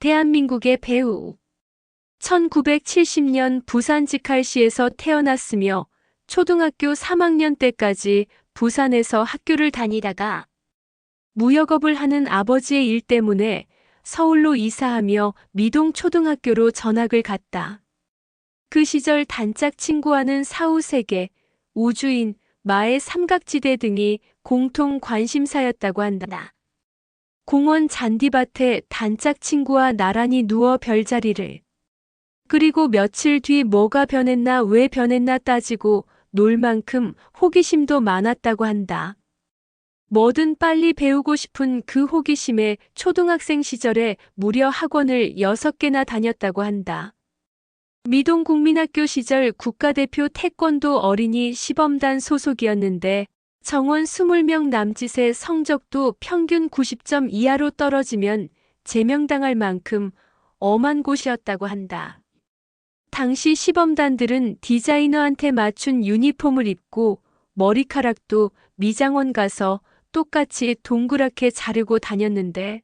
대한민국의 배우. 1970년 부산 직할시에서 태어났으며 초등학교 3학년 때까지 부산에서 학교를 다니다가 무역업을 하는 아버지의 일 때문에 서울로 이사하며 미동초등학교로 전학을 갔다. 그 시절 단짝 친구와는 사후세계, 우주인, 마의 삼각지대 등이 공통 관심사였다고 한다. 공원 잔디밭에 단짝 친구와 나란히 누워 별자리를. 그리고 며칠 뒤 뭐가 변했나 왜 변했나 따지고 놀 만큼 호기심도 많았다고 한다. 뭐든 빨리 배우고 싶은 그 호기심에 초등학생 시절에 무려 학원을 6개나 다녔다고 한다. 미동국민학교 시절 국가대표 태권도 어린이 시범단 소속이었는데 정원 20명 남짓의 성적도 평균 90점 이하로 떨어지면 제명당할 만큼 엄한 곳이었다고 한다. 당시 시범단들은 디자이너한테 맞춘 유니폼을 입고 머리카락도 미장원 가서 똑같이 동그랗게 자르고 다녔는데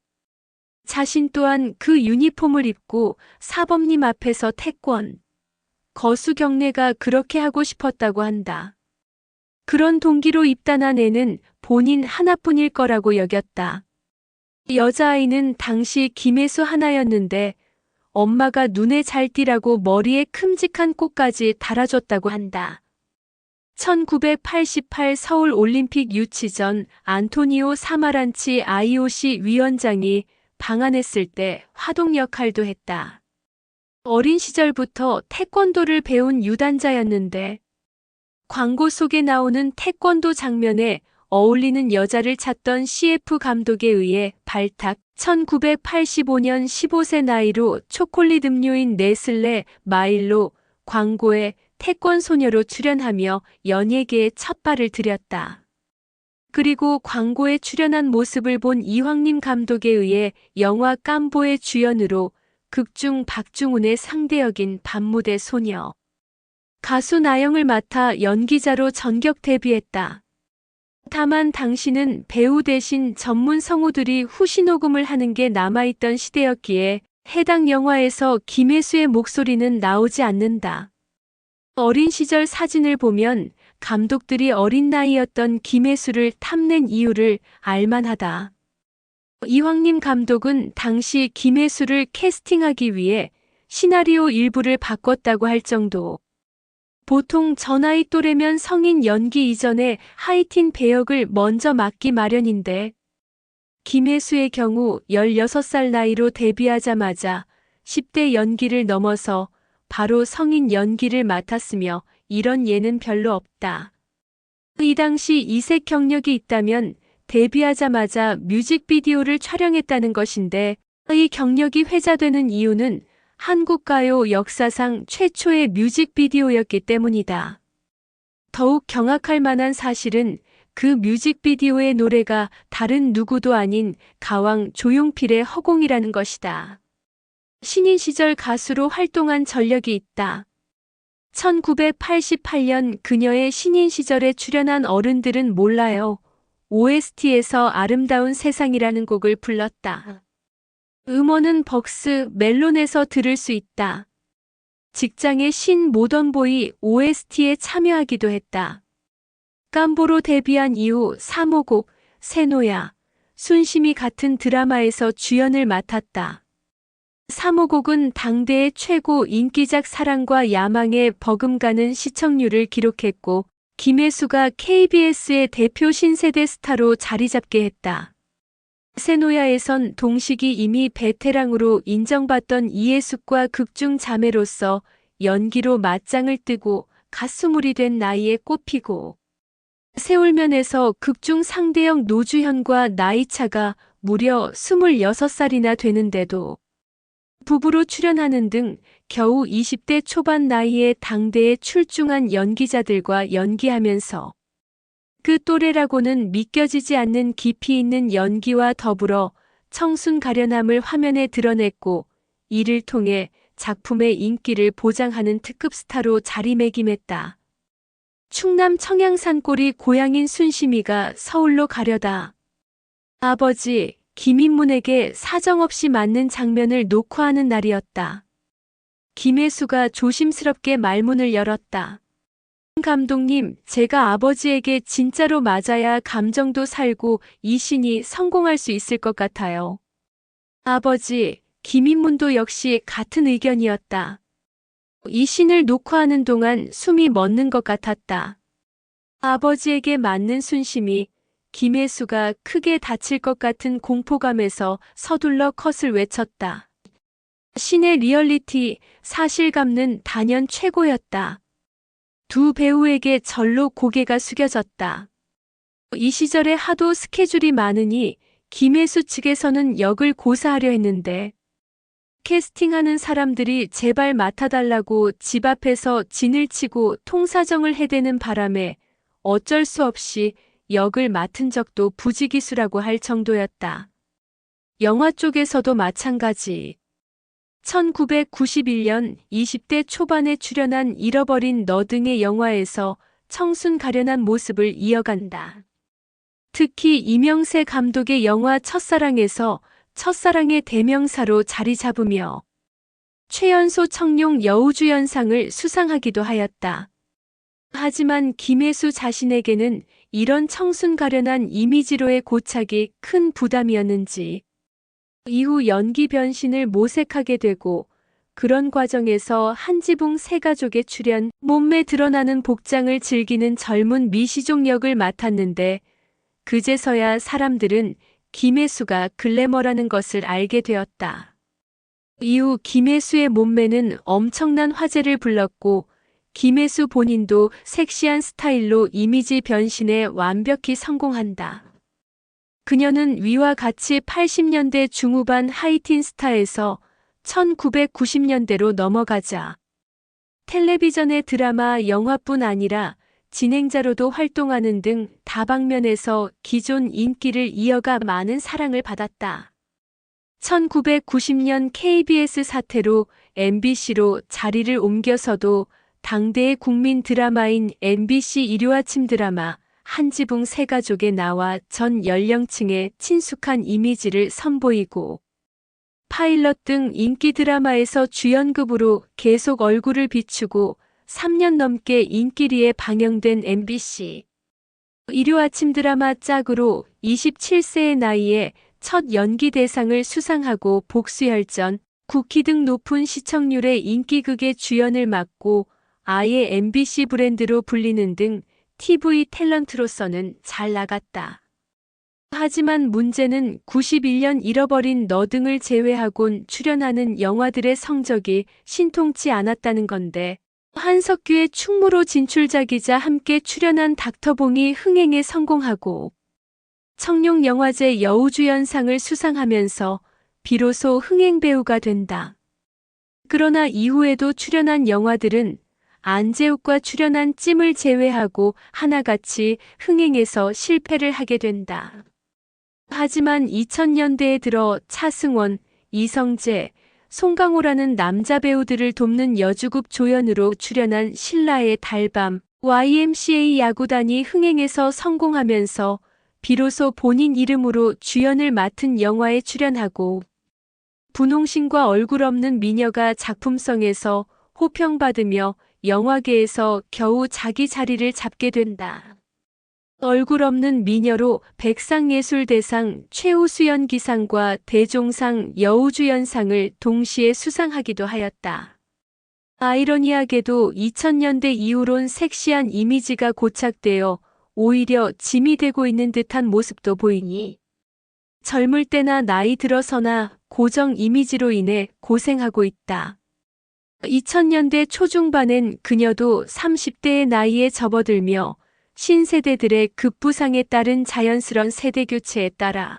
자신 또한 그 유니폼을 입고 사범님 앞에서 태권, 거수 경례가 그렇게 하고 싶었다고 한다. 그런 동기로 입단한 애는 본인 하나뿐일 거라고 여겼다. 여자아이는 당시 김혜수 하나였는데 엄마가 눈에 잘 띄라고 머리에 큼직한 꽃까지 달아줬다고 한다. 1988 서울 올림픽 유치전 안토니오 사마란치 IOC 위원장이 방한했을 때 화동 역할도 했다. 어린 시절부터 태권도를 배운 유단자였는데 광고 속에 나오는 태권도 장면에 어울리는 여자를 찾던 CF 감독에 의해 발탁. 1985년 15세 나이로 초콜릿 음료인 네슬레 마일로 광고에 태권 소녀로 출연하며 연예계에 첫 발을 들였다. 그리고 광고에 출연한 모습을 본 이황림 감독에 의해 영화 깜보의 주연으로 극중 박중훈의 상대역인 밤무대 소녀. 가수 나영을 맡아 연기자로 전격 데뷔했다. 다만 당시는 배우 대신 전문 성우들이 후시 녹음을 하는 게 남아있던 시대였기에 해당 영화에서 김혜수의 목소리는 나오지 않는다. 어린 시절 사진을 보면 감독들이 어린 나이였던 김혜수를 탐낸 이유를 알만하다. 이황림 감독은 당시 김혜수를 캐스팅하기 위해 시나리오 일부를 바꿨다고 할 정도. 보통 저 나이 또래면 성인 연기 이전에 하이틴 배역을 먼저 맡기 마련인데 김혜수의 경우 16살 나이로 데뷔하자마자 10대 연기를 넘어서 바로 성인 연기를 맡았으며 이런 예는 별로 없다. 이 당시 이색 경력이 있다면 데뷔하자마자 뮤직비디오를 촬영했다는 것인데 이 경력이 회자되는 이유는 한국가요 역사상 최초의 뮤직비디오였기 때문이다. 더욱 경악할 만한 사실은 그 뮤직비디오의 노래가 다른 누구도 아닌 가왕 조용필의 허공이라는 것이다. 신인 시절 가수로 활동한 전력이 있다. 1988년 그녀의 신인 시절에 출연한 어른들은 몰라요. OST에서 아름다운 세상이라는 곡을 불렀다. 음원은 벅스 멜론에서 들을 수 있다. 직장의 신 모던보이 OST에 참여하기도 했다. 깜보로 데뷔한 이후 3호곡, 세노야, 순심이 같은 드라마에서 주연을 맡았다. 3호곡은 당대의 최고 인기작 사랑과 야망에 버금가는 시청률을 기록했고 김혜수가 KBS의 대표 신세대 스타로 자리 잡게 했다. 세노야에선 동식이 이미 베테랑으로 인정받던 이해숙과 극중 자매로서 연기로 맞짱을 뜨고 갓수물이 된 나이에 꼽히고 세울면에서 극중 상대역 노주현과 나이차가 무려 26살이나 되는데도 부부로 출연하는 등 겨우 20대 초반 나이에 당대에 출중한 연기자들과 연기하면서 그 또래라고는 믿겨지지 않는 깊이 있는 연기와 더불어 청순 가련함을 화면에 드러냈고 이를 통해 작품의 인기를 보장하는 특급 스타로 자리매김했다. 충남 청양산골이 고향인 순심이가 서울로 가려다 아버지 김인문에게 사정없이 맞는 장면을 녹화하는 날이었다. 김혜수가 조심스럽게 말문을 열었다. 감독님, 제가 아버지에게 진짜로 맞아야 감정도 살고 이 신이 성공할 수 있을 것 같아요. 아버지, 김인문도 역시 같은 의견이었다. 이 신을 녹화하는 동안 숨이 멎는 것 같았다. 아버지에게 맞는 순심이 김혜수가 크게 다칠 것 같은 공포감에서 서둘러 컷을 외쳤다. 신의 리얼리티, 사실감은 단연 최고였다. 두 배우에게 절로 고개가 숙여졌다. 이 시절에 하도 스케줄이 많으니 김혜수 측에서는 역을 고사하려 했는데 캐스팅하는 사람들이 제발 맡아달라고 집 앞에서 진을 치고 통사정을 해대는 바람에 어쩔 수 없이 역을 맡은 적도 부지기수라고 할 정도였다. 영화 쪽에서도 마찬가지. 1991년 20대 초반에 출연한 잃어버린 너 등의 영화에서 청순 가련한 모습을 이어간다. 특히 이명세 감독의 영화 첫사랑에서 첫사랑의 대명사로 자리 잡으며 최연소 청룡 여우주연상을 수상하기도 하였다. 하지만 김혜수 자신에게는 이런 청순 가련한 이미지로의 고착이 큰 부담이었는지 이후 연기 변신을 모색하게 되고 그런 과정에서 한지붕 세 가족의 출연, 몸매 드러나는 복장을 즐기는 젊은 미시종 역을 맡았는데 그제서야 사람들은 김혜수가 글래머라는 것을 알게 되었다. 이후 김혜수의 몸매는 엄청난 화제를 불렀고 김혜수 본인도 섹시한 스타일로 이미지 변신에 완벽히 성공한다. 그녀는 위와 같이 80년대 중후반 하이틴 스타에서 1990년대로 넘어가자 텔레비전의 드라마, 영화뿐 아니라 진행자로도 활동하는 등 다방면에서 기존 인기를 이어가 많은 사랑을 받았다. 1990년 KBS 사태로 MBC로 자리를 옮겨서도 당대의 국민 드라마인 MBC 일요아침 드라마 한지붕 세 가족에 나와 전 연령층에 친숙한 이미지를 선보이고 파일럿 등 인기 드라마에서 주연급으로 계속 얼굴을 비추고 3년 넘게 인기리에 방영된 MBC 일요아침 드라마 짝으로 27세의 나이에 첫 연기 대상을 수상하고 복수열전, 쿠키 등 높은 시청률의 인기극의 주연을 맡고 아예 MBC 브랜드로 불리는 등 TV 탤런트로서는 잘 나갔다. 하지만 문제는 91년 잃어버린 너 등을 제외하곤 출연하는 영화들의 성적이 신통치 않았다는 건데 한석규의 충무로 진출작이자 함께 출연한 닥터봉이 흥행에 성공하고 청룡영화제 여우주연상을 수상하면서 비로소 흥행배우가 된다. 그러나 이후에도 출연한 영화들은 안재욱과 출연한 찜을 제외하고 하나같이 흥행에서 실패를 하게 된다. 하지만 2000년대에 들어 차승원, 이성재, 송강호라는 남자 배우들을 돕는 여주급 조연으로 출연한 신라의 달밤, YMCA 야구단이 흥행에서 성공하면서 비로소 본인 이름으로 주연을 맡은 영화에 출연하고 분홍신과 얼굴 없는 미녀가 작품성에서 호평받으며 영화계에서 겨우 자기 자리를 잡게 된다. 얼굴 없는 미녀로 백상예술대상 최우수연기상과 대종상 여우주연상을 동시에 수상하기도 하였다. 아이러니하게도 2000년대 이후론 섹시한 이미지가 고착되어 오히려 짐이 되고 있는 듯한 모습도 보이니 젊을 때나 나이 들어서나 고정 이미지로 인해 고생하고 있다. 2000년대 초중반엔 그녀도 30대의 나이에 접어들며 신세대들의 급부상에 따른 자연스런 세대교체에 따라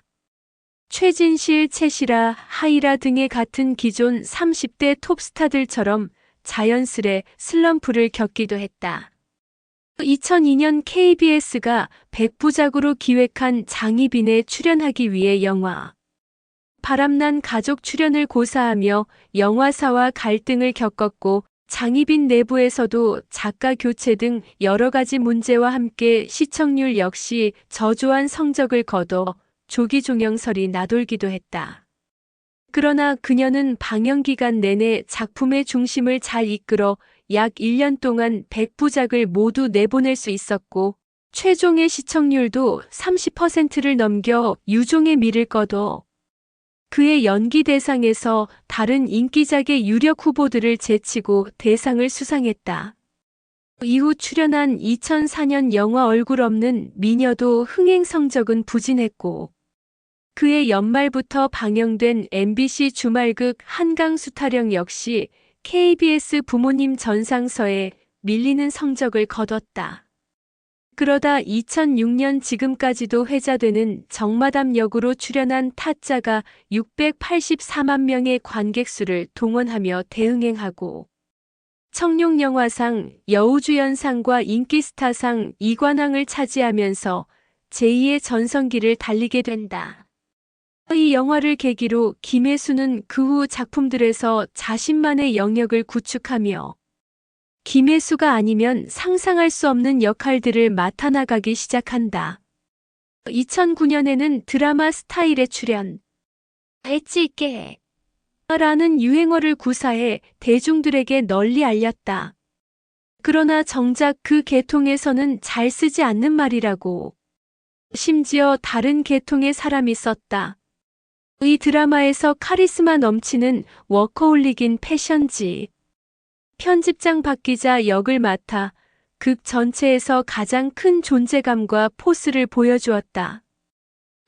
최진실, 채시라, 하이라 등의 같은 기존 30대 톱스타들처럼 자연스레 슬럼프를 겪기도 했다. 2002년 KBS가 백부작으로 기획한 장희빈에 출연하기 위해 영화 바람난 가족 출연을 고사하며 영화사와 갈등을 겪었고 장희빈 내부에서도 작가 교체 등 여러 가지 문제와 함께 시청률 역시 저조한 성적을 거둬 조기 종영설이 나돌기도 했다. 그러나 그녀는 방영 기간 내내 작품의 중심을 잘 이끌어 약 1년 동안 100부작을 모두 내보낼 수 있었고 최종의 시청률도 30%를 넘겨 유종의 미를 거둬 그의 연기 대상에서 다른 인기작의 유력 후보들을 제치고 대상을 수상했다. 이후 출연한 2004년 영화 얼굴 없는 미녀도 흥행 성적은 부진했고 그해 연말부터 방영된 MBC 주말극 한강수타령 역시 KBS 부모님 전상서에 밀리는 성적을 거뒀다. 그러다 2006년 지금까지도 회자되는 정마담 역으로 출연한 타짜가 684만 명의 관객 수를 동원하며 대흥행하고 청룡영화상, 여우주연상과 인기스타상 2관왕을 차지하면서 제2의 전성기를 달리게 된다. 이 영화를 계기로 김혜수는 그 후 작품들에서 자신만의 영역을 구축하며 김혜수가 아니면 상상할 수 없는 역할들을 맡아나가기 시작한다. 2009년에는 드라마 스타일에 출연, 엣지있게 라는 유행어를 구사해 대중들에게 널리 알렸다. 그러나 정작 그 계통에서는 잘 쓰지 않는 말이라고. 심지어 다른 계통의 사람이 썼다. 이 드라마에서 카리스마 넘치는 워커홀릭인 패션지. 편집장 박 기자 역을 맡아 극 전체에서 가장 큰 존재감과 포스를 보여주었다.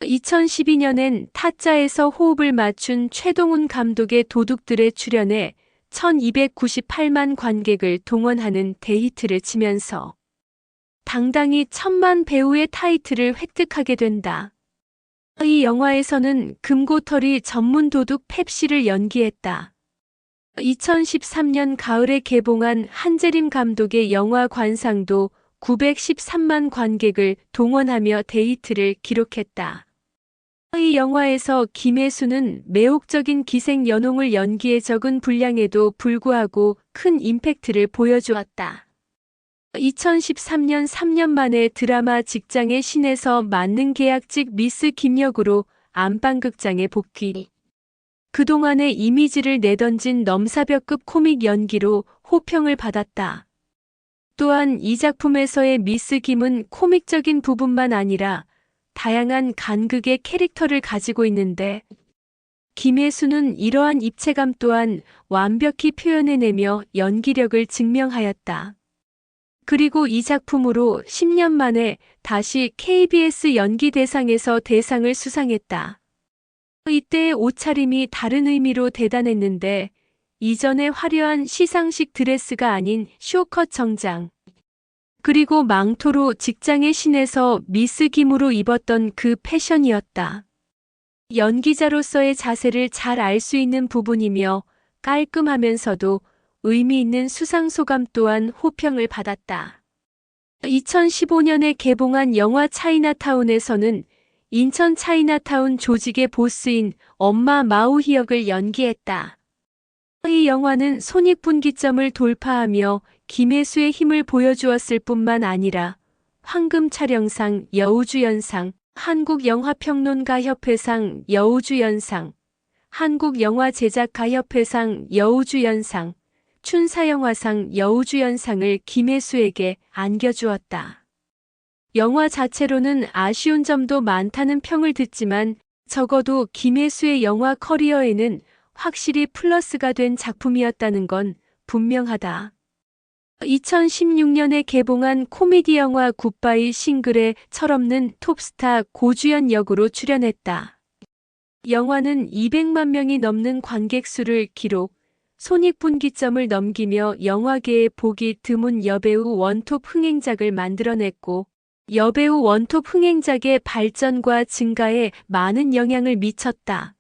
2012년엔 타짜에서 호흡을 맞춘 최동훈 감독의 도둑들에 출연해 1298만 관객을 동원하는 대히트를 치면서 당당히 1000만 배우의 타이틀을 획득하게 된다. 이 영화에서는 금고털이 전문 도둑 펩시를 연기했다. 2013년 가을에 개봉한 한재림 감독의 영화 관상도 913만 관객을 동원하며 데이트를 기록했다. 이 영화에서 김혜수는 매혹적인 기생 연홍을 연기해 적은 분량에도 불구하고 큰 임팩트를 보여주었다. 2013년 3년 만에 드라마 직장의 신에서 만능 계약직 미스 김역으로 안방극장에 복귀. 그동안의 이미지를 내던진 넘사벽급 코믹 연기로 호평을 받았다. 또한 이 작품에서의 미스 김은 코믹적인 부분만 아니라 다양한 간극의 캐릭터를 가지고 있는데 김혜수는 이러한 입체감 또한 완벽히 표현해내며 연기력을 증명하였다. 그리고 이 작품으로 10년 만에 다시 KBS 연기대상에서 대상을 수상했다. 이때의 옷차림이 다른 의미로 대단했는데 이전의 화려한 시상식 드레스가 아닌 쇼컷 정장 그리고 망토로 직장의 신에서 미스 김으로 입었던 그 패션이었다. 연기자로서의 자세를 잘 알 수 있는 부분이며 깔끔하면서도 의미 있는 수상소감 또한 호평을 받았다. 2015년에 개봉한 영화 차이나타운에서는 인천 차이나타운 조직의 보스인 엄마 마오희 역을 연기했다. 이 영화는 손익분기점을 돌파하며 김혜수의 힘을 보여주었을 뿐만 아니라 황금촬영상 여우주연상, 한국영화평론가협회상 여우주연상, 한국영화제작가협회상 여우주연상, 춘사영화상 여우주연상을 김혜수에게 안겨주었다. 영화 자체로는 아쉬운 점도 많다는 평을 듣지만 적어도 김혜수의 영화 커리어에는 확실히 플러스가 된 작품이었다는 건 분명하다. 2016년에 개봉한 코미디 영화 굿바이 싱글에 철없는 톱스타 고주연 역으로 출연했다. 영화는 200만 명이 넘는 관객 수를 기록, 손익분기점을 넘기며 영화계에 보기 드문 여배우 원톱 흥행작을 만들어냈고 여배우 원톱 흥행작의 발전과 증가에 많은 영향을 미쳤다.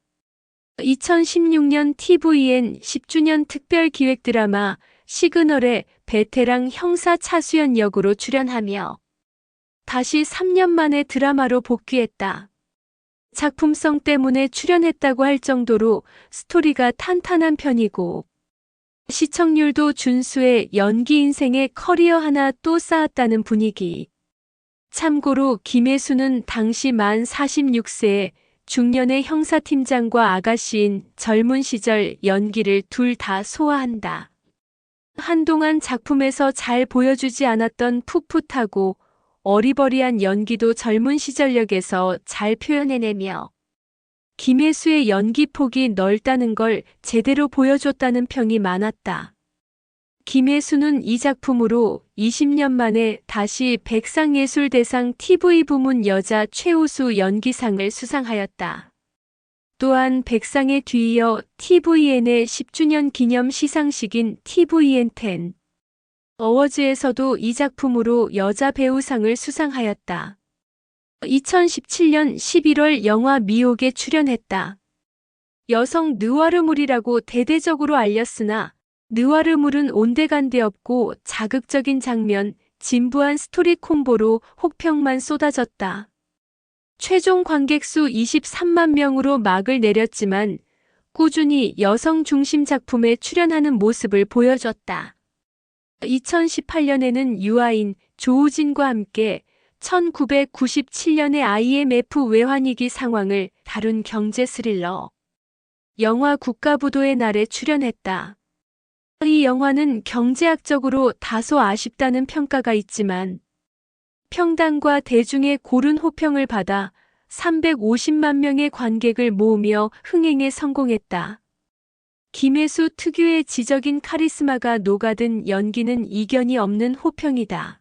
2016년 TVN 10주년 특별 기획 드라마 시그널에 베테랑 형사 차수연 역으로 출연하며 다시 3년 만에 드라마로 복귀했다. 작품성 때문에 출연했다고 할 정도로 스토리가 탄탄한 편이고 시청률도 준수해 연기 인생의 커리어 하나 또 쌓았다는 분위기. 참고로 김혜수는 당시 만 46세에 중년의 형사팀장과 아가씨인 젊은 시절 연기를 둘 다 소화한다. 한동안 작품에서 잘 보여주지 않았던 풋풋하고 어리버리한 연기도 젊은 시절 역에서 잘 표현해내며 김혜수의 연기 폭이 넓다는 걸 제대로 보여줬다는 평이 많았다. 김혜수는 이 작품으로 20년 만에 다시 백상예술대상 TV 부문 여자 최우수 연기상을 수상하였다. 또한 백상에 뒤이어 TVN의 10주년 기념 시상식인 TVN10 어워즈에서도 이 작품으로 여자 배우상을 수상하였다. 2017년 11월 영화 미혹에 출연했다. 여성 느와르물이라고 대대적으로 알렸으나 느와르물은 온데간데 없고 자극적인 장면, 진부한 스토리 콤보로 혹평만 쏟아졌다. 최종 관객수 23만 명으로 막을 내렸지만 꾸준히 여성 중심 작품에 출연하는 모습을 보여줬다. 2018년에는 유아인 조우진과 함께 1997년의 IMF 외환위기 상황을 다룬 경제 스릴러 영화 국가부도의 날에 출연했다. 이 영화는 경제학적으로 다소 아쉽다는 평가가 있지만 평단과 대중의 고른 호평을 받아 350만 명의 관객을 모으며 흥행에 성공했다. 김혜수 특유의 지적인 카리스마가 녹아든 연기는 이견이 없는 호평이다.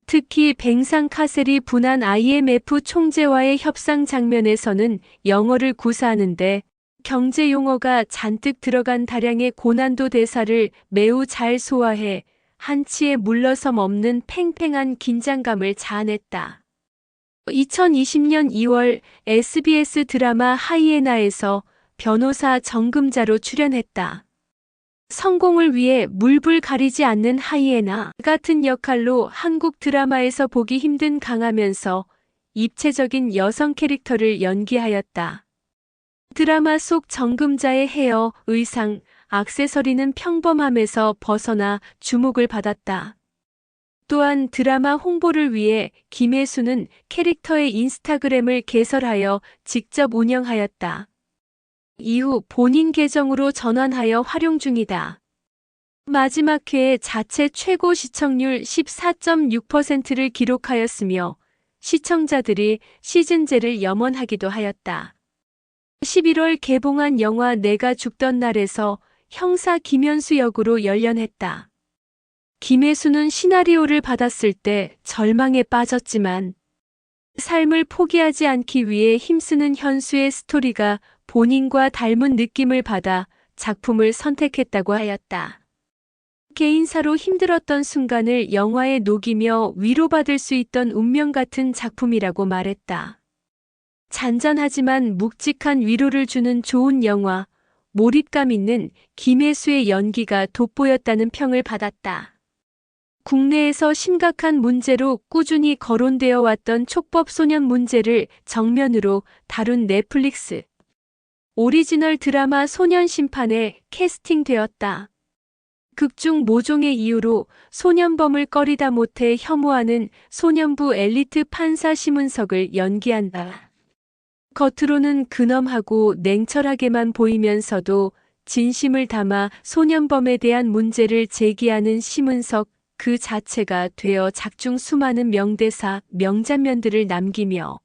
특히 뱅상 카셀이 분한 IMF 총재와의 협상 장면에서는 영어를 구사하는데 경제 용어가 잔뜩 들어간 다량의 고난도 대사를 매우 잘 소화해 한치의 물러섬 없는 팽팽한 긴장감을 자아냈다. 2020년 2월 SBS 드라마 하이에나에서 변호사 정금자로 출연했다. 성공을 위해 물불 가리지 않는 하이에나 같은 역할로 한국 드라마에서 보기 힘든 강하면서 입체적인 여성 캐릭터를 연기하였다. 드라마 속 정금자의 헤어, 의상, 액세서리는 평범함에서 벗어나 주목을 받았다. 또한 드라마 홍보를 위해 김혜수는 캐릭터의 인스타그램을 개설하여 직접 운영하였다. 이후 본인 계정으로 전환하여 활용 중이다. 마지막 회에 자체 최고 시청률 14.6%를 기록하였으며 시청자들이 시즌제를 염원하기도 하였다. 11월 개봉한 영화 내가 죽던 날에서 형사 김현수 역으로 열연했다. 김혜수는 시나리오를 받았을 때 절망에 빠졌지만 삶을 포기하지 않기 위해 힘쓰는 현수의 스토리가 본인과 닮은 느낌을 받아 작품을 선택했다고 하였다. 개인사로 힘들었던 순간을 영화에 녹이며 위로받을 수 있던 운명 같은 작품이라고 말했다. 잔잔하지만 묵직한 위로를 주는 좋은 영화, 몰입감 있는 김혜수의 연기가 돋보였다는 평을 받았다. 국내에서 심각한 문제로 꾸준히 거론되어 왔던 촉법소년 문제를 정면으로 다룬 넷플릭스 오리지널 드라마 소년심판에 캐스팅되었다. 극중 모종의 이유로 소년범을 꺼리다 못해 혐오하는 소년부 엘리트 판사 심은석을 연기한다. 겉으로는 근엄하고 냉철하게만 보이면서도 진심을 담아 소년범에 대한 문제를 제기하는 심은석 그 자체가 되어 작중 수많은 명대사, 명장면들을 남기며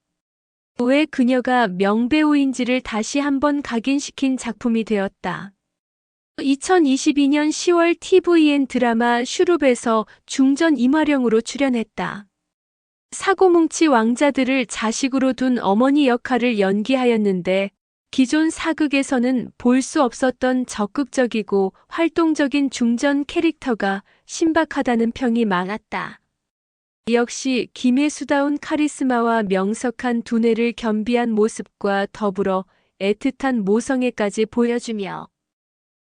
왜 그녀가 명배우인지를 다시 한번 각인시킨 작품이 되었다. 2022년 10월 TVN 드라마 슈룹에서 중전 임화령으로 출연했다. 사고뭉치 왕자들을 자식으로 둔 어머니 역할을 연기하였는데 기존 사극에서는 볼 수 없었던 적극적이고 활동적인 중전 캐릭터가 신박하다는 평이 많았다. 역시 김혜수다운 카리스마와 명석한 두뇌를 겸비한 모습과 더불어 애틋한 모성애까지 보여주며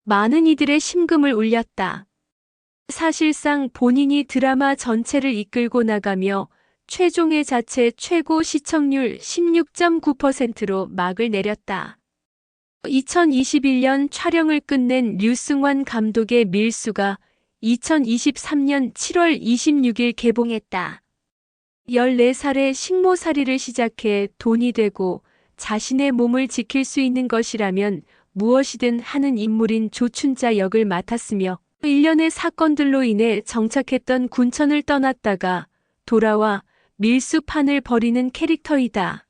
많은 이들의 심금을 울렸다. 사실상 본인이 드라마 전체를 이끌고 나가며 최종의 자체 최고 시청률 16.9%로 막을 내렸다. 2021년 촬영을 끝낸 류승환 감독의 밀수가 2023년 7월 26일 개봉했다. 14살에 식모살이를 시작해 돈이 되고 자신의 몸을 지킬 수 있는 것이라면 무엇이든 하는 인물인 조춘자 역을 맡았으며 1년의 사건들로 인해 정착했던 군천을 떠났다가 돌아와 밀수판을 벌이는 캐릭터이다.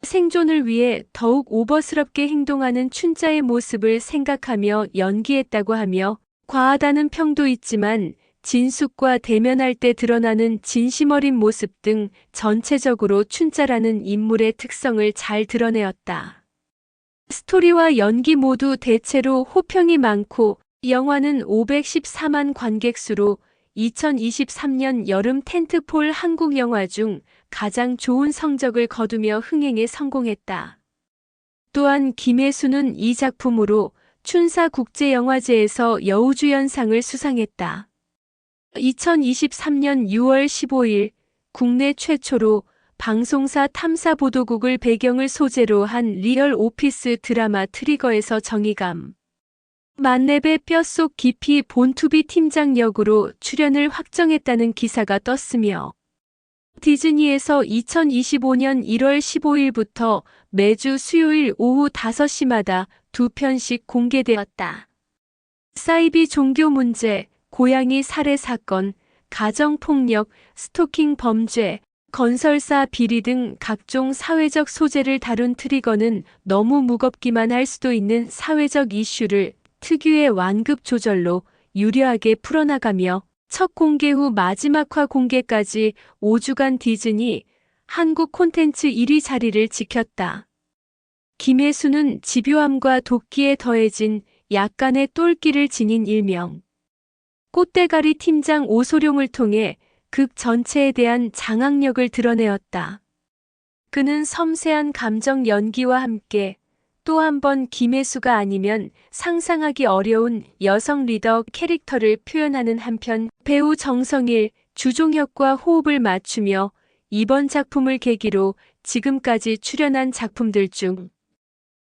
생존을 위해 더욱 오버스럽게 행동하는 춘자의 모습을 생각하며 연기했다고 하며 과하다는 평도 있지만 진숙과 대면할 때 드러나는 진심 어린 모습 등 전체적으로 춘자라는 인물의 특성을 잘 드러내었다. 스토리와 연기 모두 대체로 호평이 많고 영화는 514만 관객 수로 2023년 여름 텐트폴 한국 영화 중 가장 좋은 성적을 거두며 흥행에 성공했다. 또한 김혜수는 이 작품으로 춘사국제영화제에서 여우주연상을 수상했다. 2023년 6월 15일 국내 최초로 방송사 탐사보도국을 배경을 소재로 한 리얼 오피스 드라마 트리거에서 정의감 만렙의 뼛속 깊이 본투비 팀장 역으로 출연을 확정했다는 기사가 떴으며 디즈니에서 2025년 1월 15일부터 매주 수요일 오후 5시마다 2편씩 공개되었다. 사이비 종교 문제, 고양이 살해 사건, 가정폭력, 스토킹 범죄, 건설사 비리 등 각종 사회적 소재를 다룬 트리거는 너무 무겁기만 할 수도 있는 사회적 이슈를 특유의 완급 조절로 유려하게 풀어나가며 첫 공개 후 마지막화 공개까지 5주간 디즈니 한국 콘텐츠 1위 자리를 지켰다. 김혜수는 집요함과 도끼에 더해진 약간의 똘끼를 지닌 일명 꽃대가리 팀장 오소룡을 통해 극 전체에 대한 장악력을 드러내었다. 그는 섬세한 감정 연기와 함께 또 한 번 김혜수가 아니면 상상하기 어려운 여성 리더 캐릭터를 표현하는 한편 배우 정성일, 주종혁과 호흡을 맞추며 이번 작품을 계기로 지금까지 출연한 작품들 중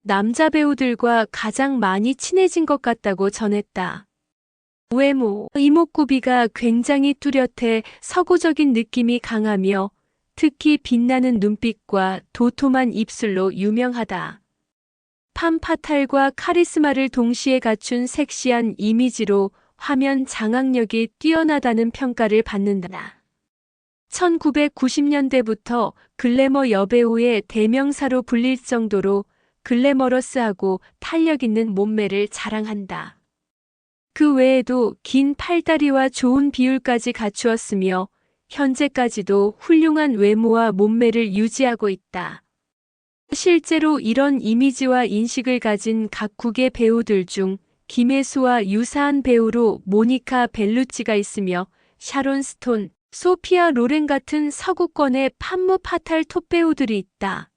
남자 배우들과 가장 많이 친해진 것 같다고 전했다. 외모, 이목구비가 굉장히 뚜렷해 서구적인 느낌이 강하며 특히 빛나는 눈빛과 도톰한 입술로 유명하다. 팜파탈과 카리스마를 동시에 갖춘 섹시한 이미지로 화면 장악력이 뛰어나다는 평가를 받는다. 1990년대부터 글래머 여배우의 대명사로 불릴 정도로 글래머러스하고 탄력 있는 몸매를 자랑한다. 그 외에도 긴 팔다리와 좋은 비율까지 갖추었으며 현재까지도 훌륭한 외모와 몸매를 유지하고 있다. 실제로 이런 이미지와 인식을 가진 각국의 배우들 중 김혜수와 유사한 배우로 모니카 벨루치가 있으며 샤론 스톤, 소피아 로렌 같은 서구권의 판무 파탈 톱 배우들이 있다.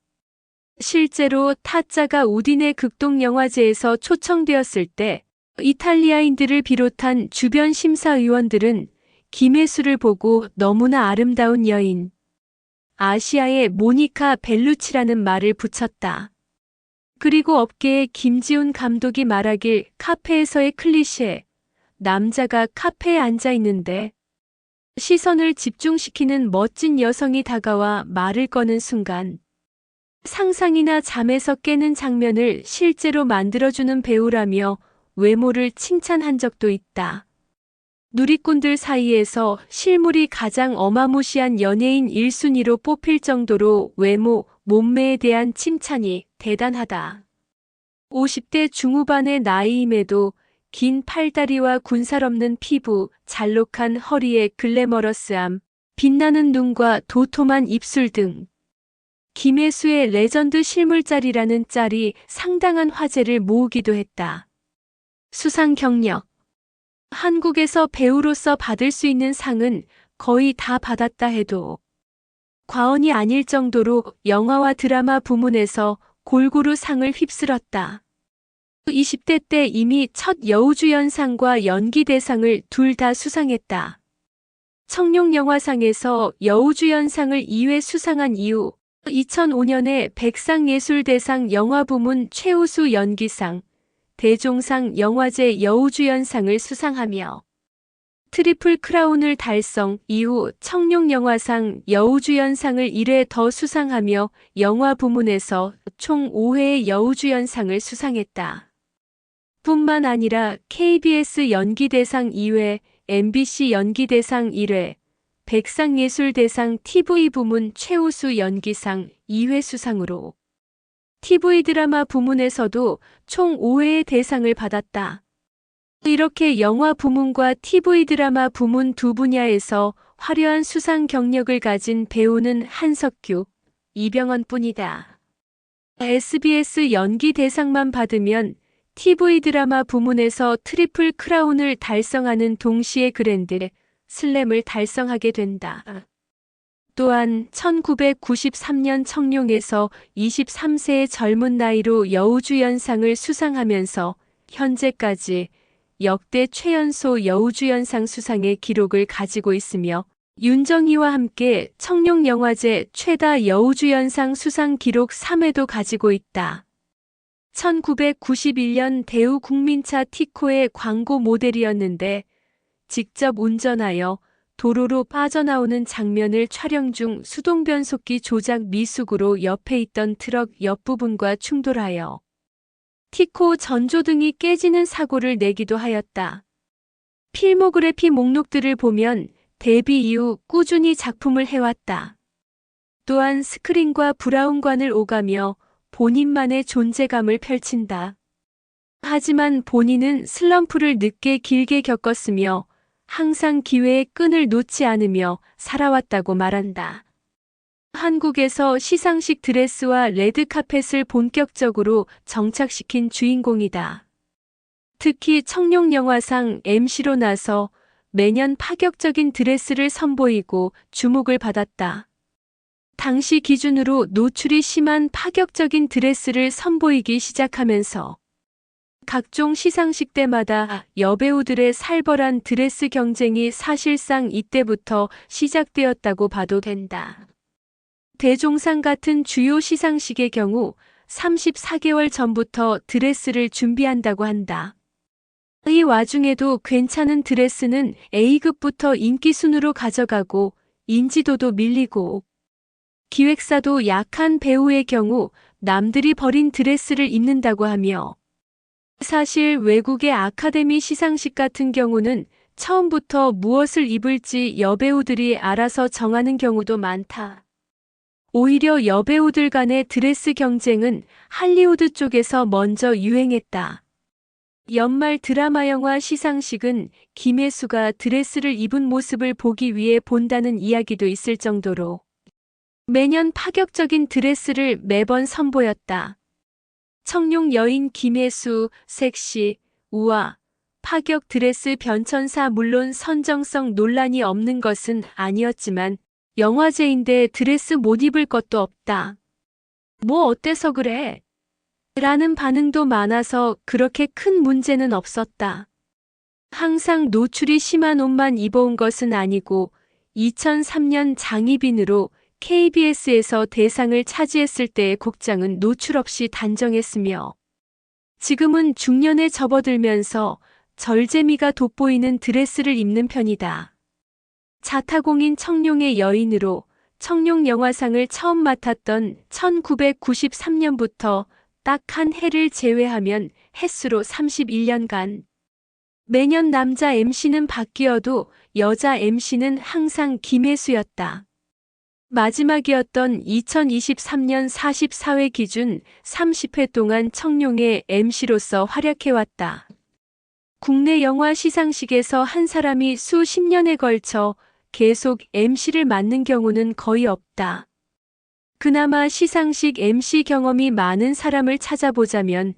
실제로 타짜가 우디네 극동영화제에서 초청되었을 때 이탈리아인들을 비롯한 주변 심사위원들은 김혜수를 보고 너무나 아름다운 여인, 아시아의 모니카 벨루치라는 말을 붙였다. 그리고 업계의 김지훈 감독이 말하길 카페에서의 클리셰, 남자가 카페에 앉아 있는데 시선을 집중시키는 멋진 여성이 다가와 말을 거는 순간 상상이나 잠에서 깨는 장면을 실제로 만들어주는 배우라며 외모를 칭찬한 적도 있다. 누리꾼들 사이에서 실물이 가장 어마무시한 연예인 1순위로 뽑힐 정도로 외모, 몸매에 대한 칭찬이 대단하다. 50대 중후반의 나이임에도 긴 팔다리와 군살 없는 피부, 잘록한 허리에 글래머러스함, 빛나는 눈과 도톰한 입술 등 김혜수의 레전드 실물짤이라는 짤이 상당한 화제를 모으기도 했다. 수상 경력. 한국에서 배우로서 받을 수 있는 상은 거의 다 받았다 해도 과언이 아닐 정도로 영화와 드라마 부문에서 골고루 상을 휩쓸었다. 20대 때 이미 첫 여우주연상과 연기대상을 둘 다 수상했다. 청룡영화상에서 여우주연상을 2회 수상한 이후 2005년에 백상예술대상 영화부문 최우수 연기상, 대종상 영화제 여우주연상을 수상하며 트리플 크라운을 달성 이후 청룡영화상 여우주연상을 1회 더 수상하며 영화 부문에서 총 5회의 여우주연상을 수상했다. 뿐만 아니라 KBS 연기대상 2회, MBC 연기대상 1회, 백상예술대상 TV 부문 최우수 연기상 2회 수상으로 TV 드라마 부문에서도 총 5회의 대상을 받았다. 이렇게 영화 부문과 TV 드라마 부문 두 분야에서 화려한 수상 경력을 가진 배우는 한석규, 이병헌 뿐이다. SBS 연기 대상만 받으면 TV 드라마 부문에서 트리플 크라운을 달성하는 동시에 그랜드 슬램을 달성하게 된다. 또한 1993년 청룡에서 23세의 젊은 나이로 여우주연상을 수상하면서 현재까지 역대 최연소 여우주연상 수상의 기록을 가지고 있으며 윤정희와 함께 청룡영화제 최다 여우주연상 수상 기록 3회도 가지고 있다. 1991년 대우 국민차 티코의 광고 모델이었는데 직접 운전하여 도로로 빠져나오는 장면을 촬영 중 수동변속기 조작 미숙으로 옆에 있던 트럭 옆부분과 충돌하여 티코 전조등이 깨지는 사고를 내기도 하였다. 필모그래피 목록들을 보면 데뷔 이후 꾸준히 작품을 해왔다. 또한 스크린과 브라운관을 오가며 본인만의 존재감을 펼친다. 하지만 본인은 슬럼프를 늦게 길게 겪었으며 항상 기회의 끈을 놓지 않으며 살아왔다고 말한다. 한국에서 시상식 드레스와 레드카펫을 본격적으로 정착시킨 주인공이다. 특히 청룡영화상 MC로 나서 매년 파격적인 드레스를 선보이고 주목을 받았다. 당시 기준으로 노출이 심한 파격적인 드레스를 선보이기 시작하면서 각종 시상식 때마다 여배우들의 살벌한 드레스 경쟁이 사실상 이때부터 시작되었다고 봐도 된다. 대종상 같은 주요 시상식의 경우 34개월 전부터 드레스를 준비한다고 한다. 이 와중에도 괜찮은 드레스는 A급부터 인기순으로 가져가고 인지도도 밀리고 기획사도 약한 배우의 경우 남들이 버린 드레스를 입는다고 하며 사실 외국의 아카데미 시상식 같은 경우는 처음부터 무엇을 입을지 여배우들이 알아서 정하는 경우도 많다. 오히려 여배우들 간의 드레스 경쟁은 할리우드 쪽에서 먼저 유행했다. 연말 드라마 영화 시상식은 김혜수가 드레스를 입은 모습을 보기 위해 본다는 이야기도 있을 정도로 매년 파격적인 드레스를 매번 선보였다. 청룡 여인 김혜수, 섹시, 우아, 파격 드레스 변천사 물론 선정성 논란이 없는 것은 아니었지만 영화제인데 드레스 못 입을 것도 없다. 뭐 어때서 그래? 라는 반응도 많아서 그렇게 큰 문제는 없었다. 항상 노출이 심한 옷만 입어온 것은 아니고 2003년 장희빈으로 KBS에서 대상을 차지했을 때의 곡장은 노출 없이 단정했으며 지금은 중년에 접어들면서 절제미가 돋보이는 드레스를 입는 편이다. 자타공인 청룡의 여인으로 청룡영화상을 처음 맡았던 1993년부터 딱 한 해를 제외하면 햇수로 31년간 매년 남자 MC는 바뀌어도 여자 MC는 항상 김혜수였다. 마지막이었던 2023년 44회 기준 30회 동안 청룡의 MC로서 활약해왔다. 국내 영화 시상식에서 한 사람이 수십 년에 걸쳐 계속 MC를 맡는 경우는 거의 없다. 그나마 시상식 MC 경험이 많은 사람을 찾아보자면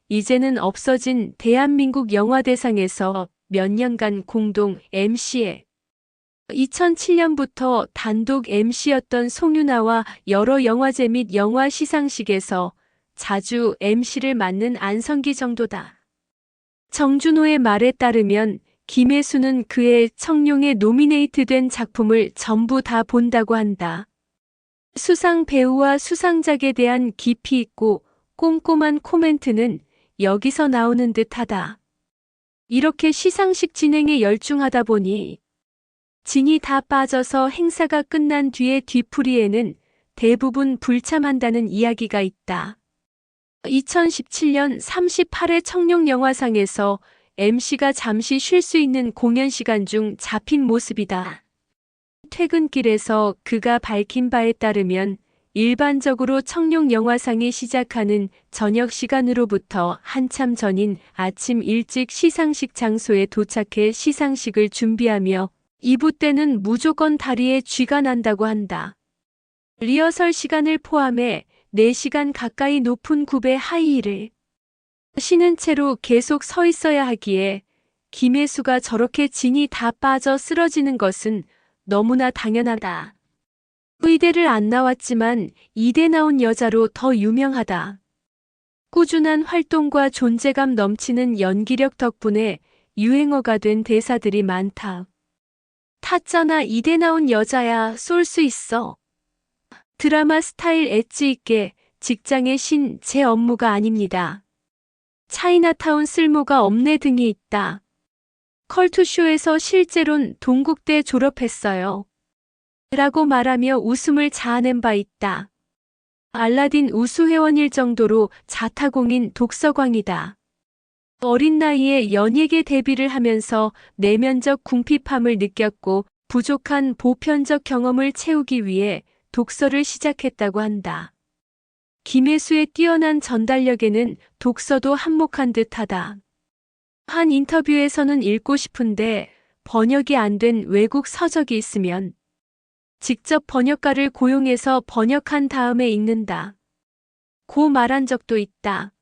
이제는 없어진 대한민국 영화대상에서 몇 년간 공동 MC에 2007년부터 단독 MC였던 송유나와 여러 영화제 및 영화 시상식에서 자주 MC를 맡는 안성기 정도다. 정준호의 말에 따르면 김혜수는 그의 청룡에 노미네이트된 작품을 전부 다 본다고 한다. 수상 배우와 수상작에 대한 깊이 있고 꼼꼼한 코멘트는 여기서 나오는 듯하다. 이렇게 시상식 진행에 열중하다 보니 진이 다 빠져서 행사가 끝난 뒤에 뒤풀이에는 대부분 불참한다는 이야기가 있다. 2017년 38회 청룡영화상에서 MC가 잠시 쉴 수 있는 공연 시간 중 잡힌 모습이다. 퇴근길에서 그가 밝힌 바에 따르면 일반적으로 청룡영화상이 시작하는 저녁 시간으로부터 한참 전인 아침 일찍 시상식 장소에 도착해 시상식을 준비하며 2부 때는 무조건 다리에 쥐가 난다고 한다. 리허설 시간을 포함해 4시간 가까이 높은 굽의 하이힐을 신은 채로 계속 서 있어야 하기에 김혜수가 저렇게 진이 다 빠져 쓰러지는 것은 너무나 당연하다. 의대를 안 나왔지만 이대 나온 여자로 더 유명하다. 꾸준한 활동과 존재감 넘치는 연기력 덕분에 유행어가 된 대사들이 많다. 타짜나 이대 나온 여자야 쏠 수 있어. 드라마 스타일 엣지 있게 직장의 신 제 업무가 아닙니다. 차이나타운 쓸모가 없네 등이 있다. 컬투쇼에서 실제론 동국대 졸업했어요. 라고 말하며 웃음을 자아낸 바 있다. 알라딘 우수회원일 정도로 자타공인 독서광이다. 어린 나이에 연예계 데뷔를 하면서 내면적 궁핍함을 느꼈고 부족한 보편적 경험을 채우기 위해 독서를 시작했다고 한다. 김혜수의 뛰어난 전달력에는 독서도 한몫한 듯하다. 한 인터뷰에서는 읽고 싶은데 번역이 안 된 외국 서적이 있으면 직접 번역가를 고용해서 번역한 다음에 읽는다. 고 말한 적도 있다.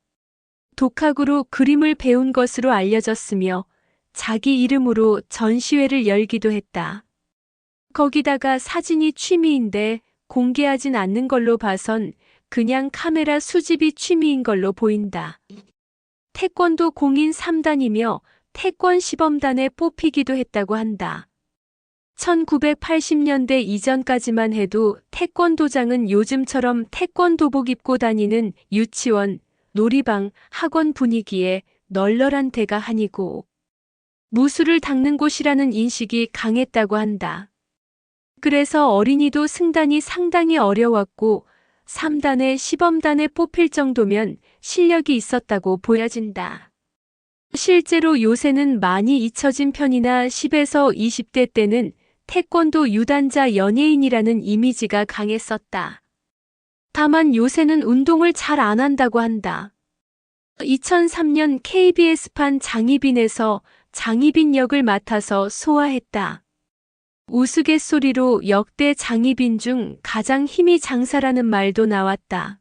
독학으로 그림을 배운 것으로 알려졌으며 자기 이름으로 전시회를 열기도 했다. 거기다가 사진이 취미인데 공개하진 않는 걸로 봐선 그냥 카메라 수집이 취미인 걸로 보인다. 태권도 공인 3단이며 태권 시범단에 뽑히기도 했다고 한다. 1980년대 이전까지만 해도 태권도장은 요즘처럼 태권도복 입고 다니는 유치원, 놀이방, 학원 분위기에 널널한 데가 아니고 무술을 닦는 곳이라는 인식이 강했다고 한다. 그래서 어린이도 승단이 상당히 어려웠고 3단에 시범단에 뽑힐 정도면 실력이 있었다고 보여진다. 실제로 요새는 많이 잊혀진 편이나 10에서 20대 때는 태권도 유단자 연예인이라는 이미지가 강했었다. 다만 요새는 운동을 잘 안 한다고 한다. 2003년 KBS판 장희빈에서 장희빈 역을 맡아서 소화했다. 우스갯소리로 역대 장희빈 중 가장 힘이 장사라는 말도 나왔다.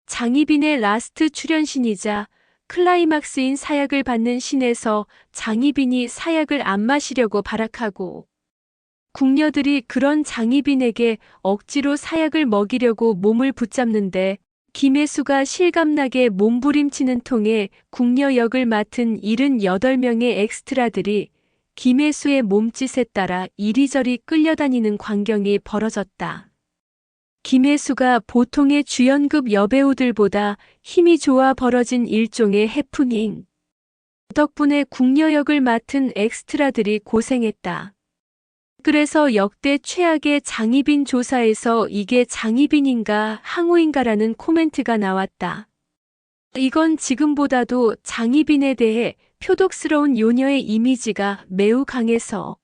장희빈의 라스트 출연신이자 클라이막스인 사약을 받는 신에서 장희빈이 사약을 안 마시려고 발악하고 궁녀들이 그런 장희빈에게 억지로 사약을 먹이려고 몸을 붙잡는데 김혜수가 실감나게 몸부림치는 통에 궁녀 역을 맡은 78명의 엑스트라들이 김혜수의 몸짓에 따라 이리저리 끌려다니는 광경이 벌어졌다. 김혜수가 보통의 주연급 여배우들보다 힘이 좋아 벌어진 일종의 해프닝. 덕분에 궁녀 역을 맡은 엑스트라들이 고생했다. 그래서 역대 최악의 장희빈 조사에서 이게 장희빈인가 항우인가라는 코멘트가 나왔다. 이건 지금보다도 장희빈에 대해 표독스러운 요녀의 이미지가 매우 강해서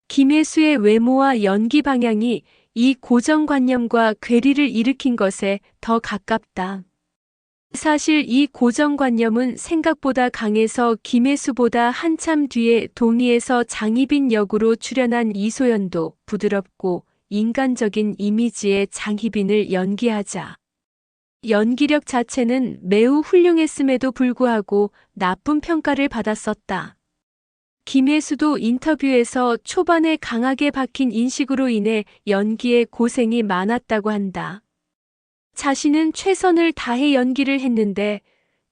김혜수의 외모와 연기 방향이 이 고정관념과 괴리를 일으킨 것에 더 가깝다. 사실 이 고정관념은 생각보다 강해서 김혜수보다 한참 뒤에 동의에서 장희빈 역으로 출연한 이소연도 부드럽고 인간적인 이미지의 장희빈을 연기하자. 연기력 자체는 매우 훌륭했음에도 불구하고 나쁜 평가를 받았었다. 김혜수도 인터뷰에서 초반에 강하게 박힌 인식으로 인해 연기에 고생이 많았다고 한다. 자신은 최선을 다해 연기를 했는데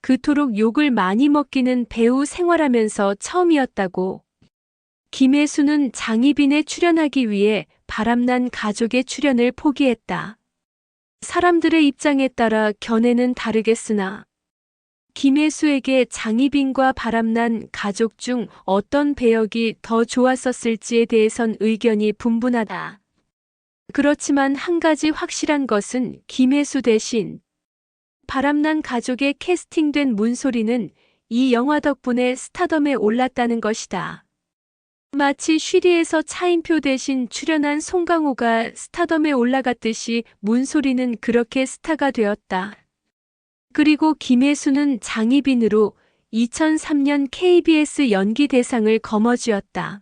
그토록 욕을 많이 먹기는 배우 생활하면서 처음이었다고. 김혜수는 장희빈에 출연하기 위해 바람난 가족의 출연을 포기했다. 사람들의 입장에 따라 견해는 다르겠으나 김혜수에게 장희빈과 바람난 가족 중 어떤 배역이 더 좋았었을지에 대해선 의견이 분분하다. 그렇지만 한 가지 확실한 것은 김혜수 대신 바람난 가족에 캐스팅된 문소리는 이 영화 덕분에 스타덤에 올랐다는 것이다. 마치 쉬리에서 차인표 대신 출연한 송강호가 스타덤에 올라갔듯이 문소리는 그렇게 스타가 되었다. 그리고 김혜수는 장희빈으로 2003년 KBS 연기대상을 거머쥐었다.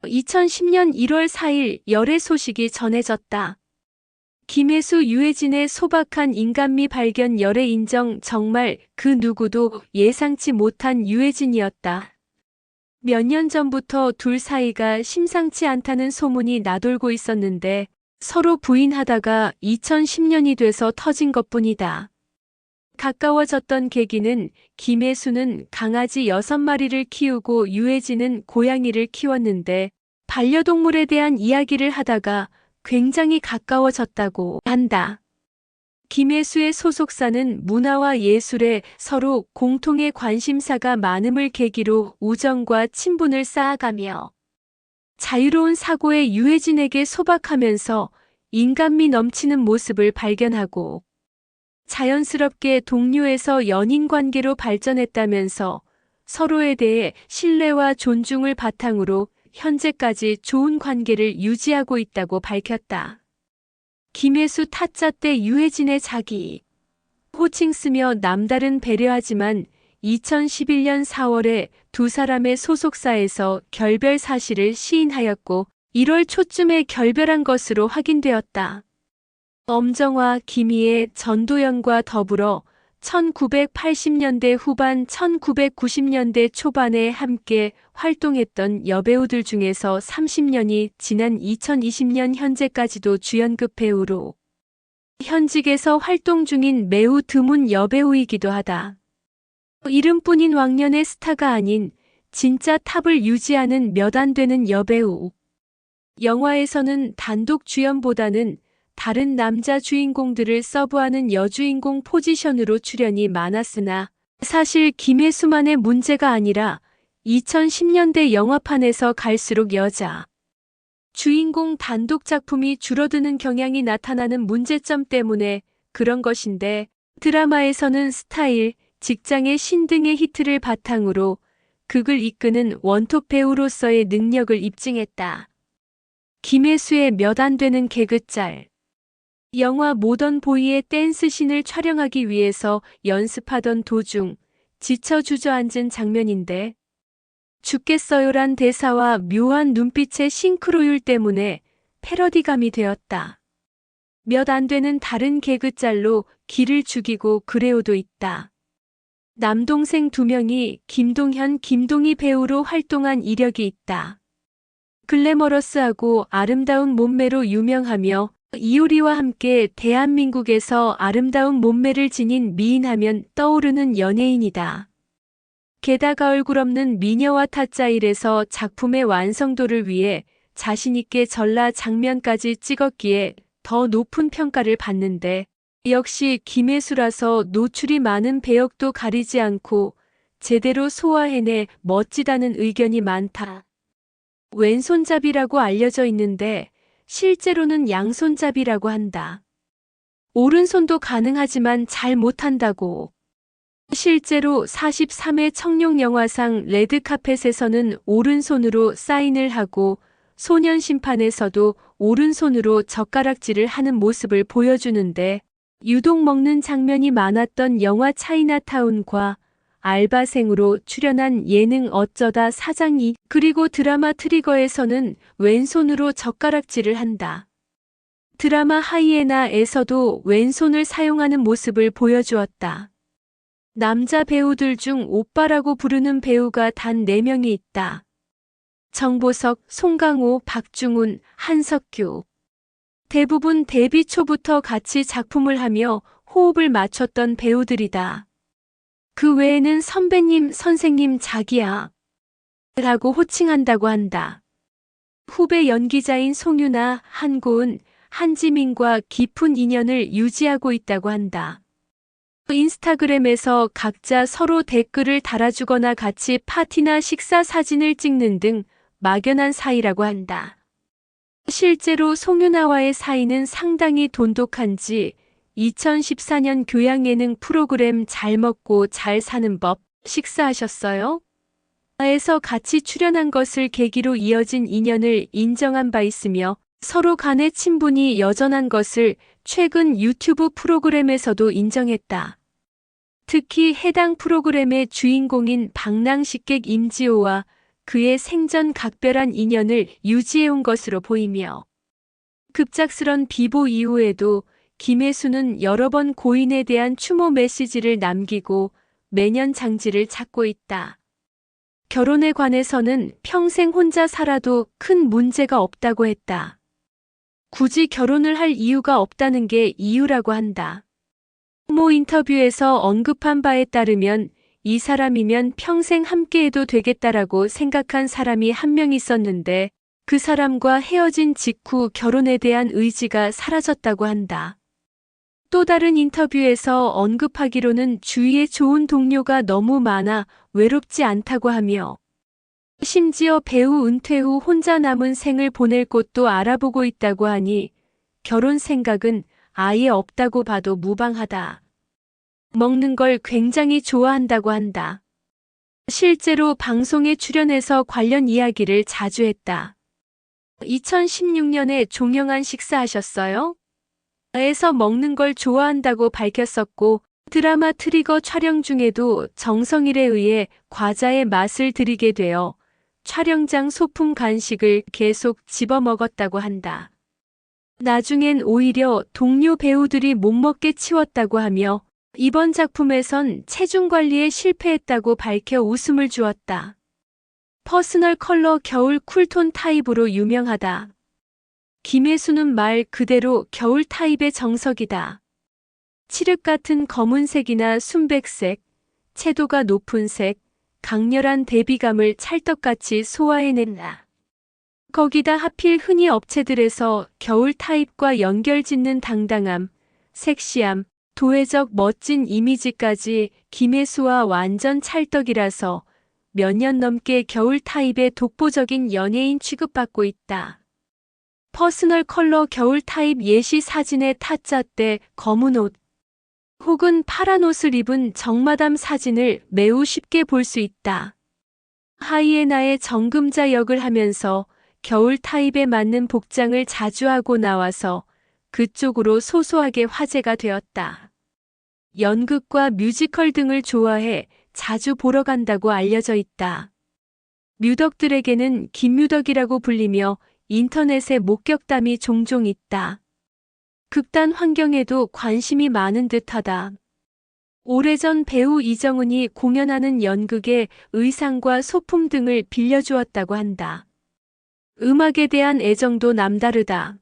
2010년 1월 4일 열애 소식이 전해졌다. 김혜수 유해진의 소박한 인간미 발견 열애 인정. 정말 그 누구도 예상치 못한 유해진이었다. 몇 년 전부터 둘 사이가 심상치 않다는 소문이 나돌고 있었는데 서로 부인하다가 2010년이 돼서 터진 것뿐이다. 가까워졌던 계기는 김혜수는 강아지 6마리를 키우고 유해진은 고양이를 키웠는데 반려동물에 대한 이야기를 하다가 굉장히 가까워졌다고 한다. 김혜수의 소속사는 문화와 예술에 서로 공통의 관심사가 많음을 계기로 우정과 친분을 쌓아가며 자유로운 사고의 유해진에게 소박하면서 인간미 넘치는 모습을 발견하고 자연스럽게 동료에서 연인 관계로 발전했다면서 서로에 대해 신뢰와 존중을 바탕으로 현재까지 좋은 관계를 유지하고 있다고 밝혔다. 김혜수 타짜 때 유해진의 자기 호칭 쓰며 남다른 배려하지만 2011년 4월에 두 사람의 소속사에서 결별 사실을 시인하였고 1월 초쯤에 결별한 것으로 확인되었다. 엄정화, 김희애, 전도연과 더불어 1980년대 후반 1990년대 초반에 함께 활동했던 여배우들 중에서 30년이 지난 2020년 현재까지도 주연급 배우로 현직에서 활동 중인 매우 드문 여배우이기도 하다. 이름뿐인 왕년의 스타가 아닌 진짜 탑을 유지하는 몇 안 되는 여배우. 영화에서는 단독 주연보다는 다른 남자 주인공들을 서브하는 여주인공 포지션으로 출연이 많았으나 사실 김혜수만의 문제가 아니라 2010년대 영화판에서 갈수록 여자 주인공 단독 작품이 줄어드는 경향이 나타나는 문제점 때문에 그런 것인데 드라마에서는 스타일, 직장의 신 등의 히트를 바탕으로 극을 이끄는 원톱 배우로서의 능력을 입증했다. 김혜수의 몇 안 되는 개그짤. 영화 모던 보이의 댄스신을 촬영하기 위해서 연습하던 도중 지쳐 주저앉은 장면인데 죽겠어요란 대사와 묘한 눈빛의 싱크로율 때문에 패러디감이 되었다. 몇 안 되는 다른 개그짤로 기를 죽이고 그래요도 있다. 남동생 2명이 김동현, 김동희 배우로 활동한 이력이 있다. 글래머러스하고 아름다운 몸매로 유명하며 이효리와 함께 대한민국에서 아름다운 몸매를 지닌 미인하면 떠오르는 연예인이다. 게다가 얼굴 없는 미녀와 타짜일에서 작품의 완성도를 위해 자신있게 전라 장면까지 찍었기에 더 높은 평가를 받는데 역시 김혜수라서 노출이 많은 배역도 가리지 않고 제대로 소화해내 멋지다는 의견이 많다. 왼손잡이라고 알려져 있는데 실제로는 양손잡이라고 한다. 오른손도 가능하지만 잘 못한다고. 실제로 43회 청룡영화상 레드카펫에서는 오른손으로 사인을 하고 소년심판에서도 오른손으로 젓가락질을 하는 모습을 보여주는데 유독 먹는 장면이 많았던 영화 차이나타운과 알바생으로 출연한 예능 어쩌다 사장이 그리고 드라마 트리거에서는 왼손으로 젓가락질을 한다. 드라마 하이에나에서도 왼손을 사용하는 모습을 보여주었다. 남자 배우들 중 오빠라고 부르는 배우가 단 4명이 있다. 정보석, 송강호, 박중훈, 한석규. 대부분 데뷔 초부터 같이 작품을 하며 호흡을 맞췄던 배우들이다. 그 외에는 선배님, 선생님, 자기야 라고 호칭한다고 한다. 후배 연기자인 송유나, 한고은, 한지민과 깊은 인연을 유지하고 있다고 한다. 인스타그램에서 각자 서로 댓글을 달아주거나 같이 파티나 식사 사진을 찍는 등 막연한 사이라고 한다. 실제로 송윤아와의 사이는 상당히 돈독한지 2014년 교양 예능 프로그램 잘 먹고 잘 사는 법 식사하셨어요? 에서 같이 출연한 것을 계기로 이어진 인연을 인정한 바 있으며 서로 간의 친분이 여전한 것을 최근 유튜브 프로그램에서도 인정했다. 특히 해당 프로그램의 주인공인 방랑식객 임지호와 그의 생전 각별한 인연을 유지해온 것으로 보이며 급작스런 비보 이후에도 김혜수는 여러 번 고인에 대한 추모 메시지를 남기고 매년 장지를 찾고 있다. 결혼에 관해서는 평생 혼자 살아도 큰 문제가 없다고 했다. 굳이 결혼을 할 이유가 없다는 게 이유라고 한다. 모 인터뷰에서 언급한 바에 따르면 이 사람이면 평생 함께해도 되겠다라고 생각한 사람이 한 명 있었는데 그 사람과 헤어진 직후 결혼에 대한 의지가 사라졌다고 한다. 또 다른 인터뷰에서 언급하기로는 주위에 좋은 동료가 너무 많아 외롭지 않다고 하며 심지어 배우 은퇴 후 혼자 남은 생을 보낼 곳도 알아보고 있다고 하니 결혼 생각은 아예 없다고 봐도 무방하다. 먹는 걸 굉장히 좋아한다고 한다. 실제로 방송에 출연해서 관련 이야기를 자주 했다. 2016년에 종영한 식사하셨어요? 에서 먹는 걸 좋아한다고 밝혔었고 드라마 트리거 촬영 중에도 정성일에 의해 과자의 맛을 들이게 되어 촬영장 소품 간식을 계속 집어먹었다고 한다. 나중엔 오히려 동료 배우들이 못 먹게 치웠다고 하며 이번 작품에선 체중 관리에 실패했다고 밝혀 웃음을 주었다. 퍼스널 컬러 겨울 쿨톤 타입으로 유명하다. 김혜수는 말 그대로 겨울 타입의 정석이다. 칠흑 같은 검은색이나 순백색, 채도가 높은 색, 강렬한 대비감을 찰떡같이 소화해낸다. 거기다 하필 흔히 업체들에서 겨울 타입과 연결짓는 당당함, 섹시함, 도회적 멋진 이미지까지 김혜수와 완전 찰떡이라서 몇 년 넘게 겨울 타입의 독보적인 연예인 취급받고 있다. 퍼스널 컬러 겨울 타입 예시 사진의 타짜 때 검은 옷 혹은 파란 옷을 입은 정마담 사진을 매우 쉽게 볼 수 있다. 하이에나의 정금자 역을 하면서 겨울 타입에 맞는 복장을 자주 하고 나와서 그쪽으로 소소하게 화제가 되었다. 연극과 뮤지컬 등을 좋아해 자주 보러 간다고 알려져 있다. 뮤덕들에게는 김뮤덕이라고 불리며 인터넷에 목격담이 종종 있다. 극단 환경에도 관심이 많은 듯하다. 오래전 배우 이정은이 공연하는 연극의 의상과 소품 등을 빌려주었다고 한다. 음악에 대한 애정도 남다르다.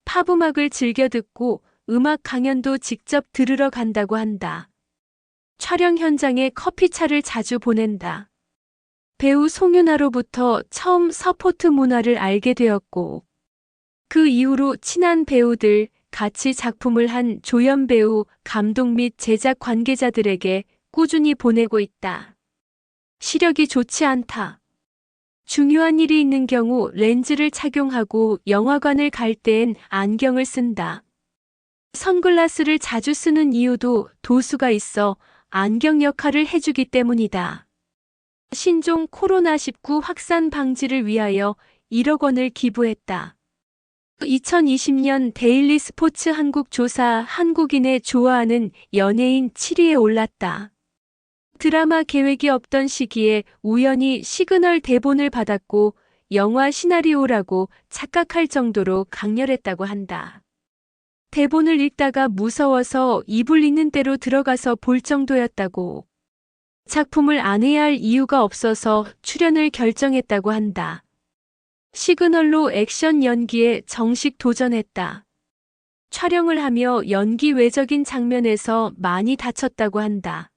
팝음악을 즐겨 듣고 음악 강연도 직접 들으러 간다고 한다. 촬영 현장에 커피차를 자주 보낸다. 배우 송윤아로부터 처음 서포트 문화를 알게 되었고 그 이후로 친한 배우들, 같이 작품을 한 조연 배우, 감독 및 제작 관계자들에게 꾸준히 보내고 있다. 시력이 좋지 않다. 중요한 일이 있는 경우 렌즈를 착용하고 영화관을 갈 때엔 안경을 쓴다. 선글라스를 자주 쓰는 이유도 도수가 있어 안경 역할을 해주기 때문이다. 신종 코로나19 확산 방지를 위하여 1억 원을 기부했다. 2020년 데일리 스포츠 한국 조사 한국인의 좋아하는 연예인 7위에 올랐다. 드라마 계획이 없던 시기에 우연히 시그널 대본을 받았고 영화 시나리오라고 착각할 정도로 강렬했다고 한다. 대본을 읽다가 무서워서 이불 있는 데로 들어가서 볼 정도였다고. 작품을 안 해야 할 이유가 없어서 출연을 결정했다고 한다. 시그널로 액션 연기에 정식 도전했다. 촬영을 하며 연기 외적인 장면에서 많이 다쳤다고 한다.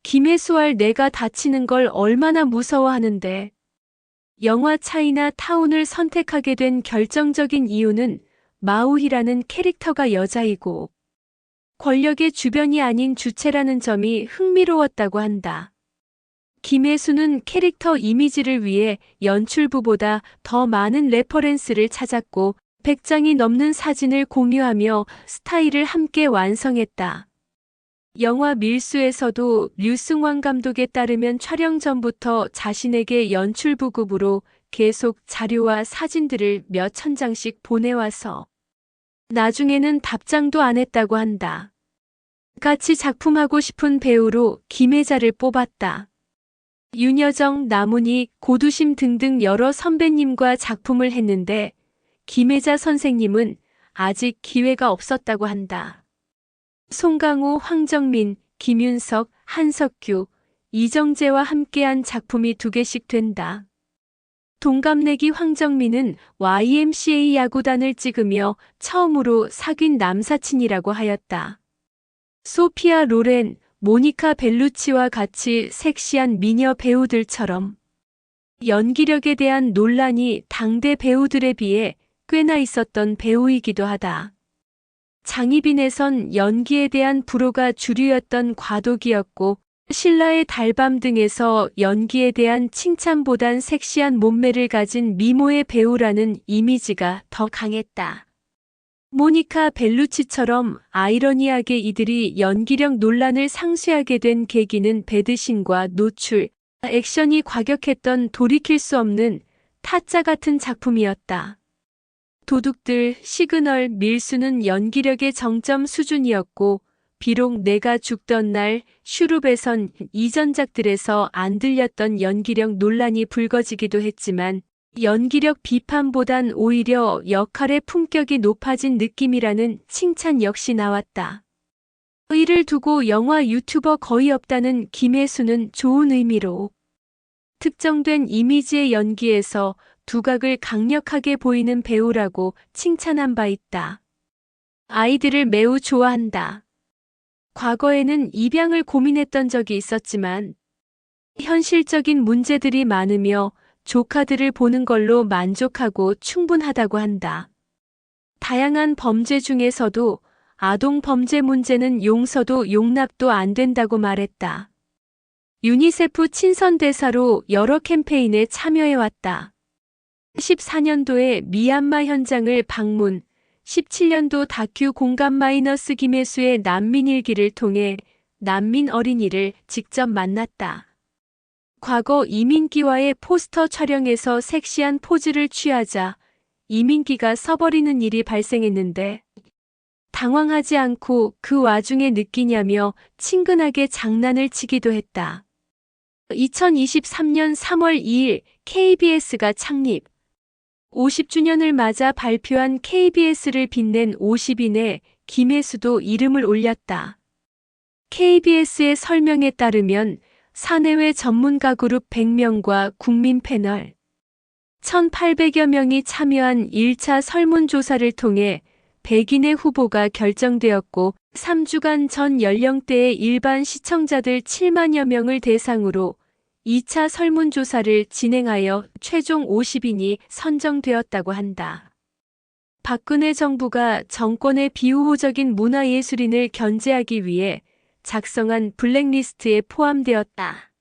김혜수알 내가 다치는 걸 얼마나 무서워하는데. 영화 차이나 타운을 선택하게 된 결정적인 이유는 마우희라는 캐릭터가 여자이고 권력의 주변이 아닌 주체라는 점이 흥미로웠다고 한다. 김혜수는 캐릭터 이미지를 위해 연출부보다 더 많은 레퍼런스를 찾았고 100장이 넘는 사진을 공유하며 스타일을 함께 완성했다. 영화 밀수에서도 류승환 감독에 따르면 촬영 전부터 자신에게 연출부급으로 계속 자료와 사진들을 몇 천 장씩 보내와서 나중에는 답장도 안 했다고 한다. 같이 작품하고 싶은 배우로 김혜자를 뽑았다. 윤여정, 나문희, 고두심 등등 여러 선배님과 작품을 했는데 김혜자 선생님은 아직 기회가 없었다고 한다. 송강호, 황정민, 김윤석, 한석규, 이정재와 함께한 작품이 2개씩 된다. 동갑내기 황정민은 YMCA 야구단을 찍으며 처음으로 사귄 남사친이라고 하였다. 소피아 로렌, 모니카 벨루치와 같이 섹시한 미녀 배우들처럼 연기력에 대한 논란이 당대 배우들에 비해 꽤나 있었던 배우이기도 하다. 장희빈에선 연기에 대한 불호가 주류였던 과도기였고 신라의 달밤 등에서 연기에 대한 칭찬보단 섹시한 몸매를 가진 미모의 배우라는 이미지가 더 강했다. 모니카 벨루치처럼 아이러니하게 이들이 연기력 논란을 상쇄하게 된 계기는 배드신과 노출, 액션이 과격했던 돌이킬 수 없는 타짜 같은 작품이었다. 도둑들, 시그널, 밀수는 연기력의 정점 수준이었고 비록 내가 죽던 날, 슈룹에선 이전작들에서 안 들렸던 연기력 논란이 불거지기도 했지만 연기력 비판보단 오히려 역할의 품격이 높아진 느낌이라는 칭찬 역시 나왔다. 이를 두고 영화 유튜버 거의 없다는 김혜수는 좋은 의미로 특정된 이미지의 연기에서 두각을 강력하게 보이는 배우라고 칭찬한 바 있다. 아이들을 매우 좋아한다. 과거에는 입양을 고민했던 적이 있었지만 현실적인 문제들이 많으며 조카들을 보는 걸로 만족하고 충분하다고 한다. 다양한 범죄 중에서도 아동 범죄 문제는 용서도 용납도 안 된다고 말했다. 유니세프 친선 대사로 여러 캠페인에 참여해왔다. 14년도에 미얀마 현장을 방문, 17년도 다큐 공감 마이너스 김혜수의 난민일기를 통해 난민 어린이를 직접 만났다. 과거 이민기와의 포스터 촬영에서 섹시한 포즈를 취하자 이민기가 서버리는 일이 발생했는데 당황하지 않고 그 와중에 느끼냐며 친근하게 장난을 치기도 했다. 2023년 3월 2일 KBS가 창립 50주년을 맞아 발표한 KBS를 빛낸 50인에 김혜수도 이름을 올렸다. KBS의 설명에 따르면 사내외 전문가 그룹 100명과 국민 패널 1,800여 명이 참여한 1차 설문조사를 통해 100인의 후보가 결정되었고 3주간 전 연령대의 일반 시청자들 7만여 명을 대상으로 2차 설문조사를 진행하여 최종 50인이 선정되었다고 한다. 박근혜 정부가 정권의 비우호적인 문화예술인을 견제하기 위해 작성한 블랙리스트에 포함되었다.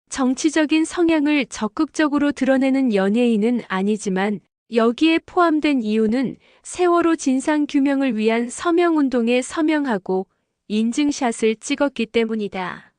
정치적인 성향을 적극적으로 드러내는 연예인은 아니지만 여기에 포함된 이유는 세월호 진상규명을 위한 서명운동에 서명하고 인증샷을 찍었기 때문이다.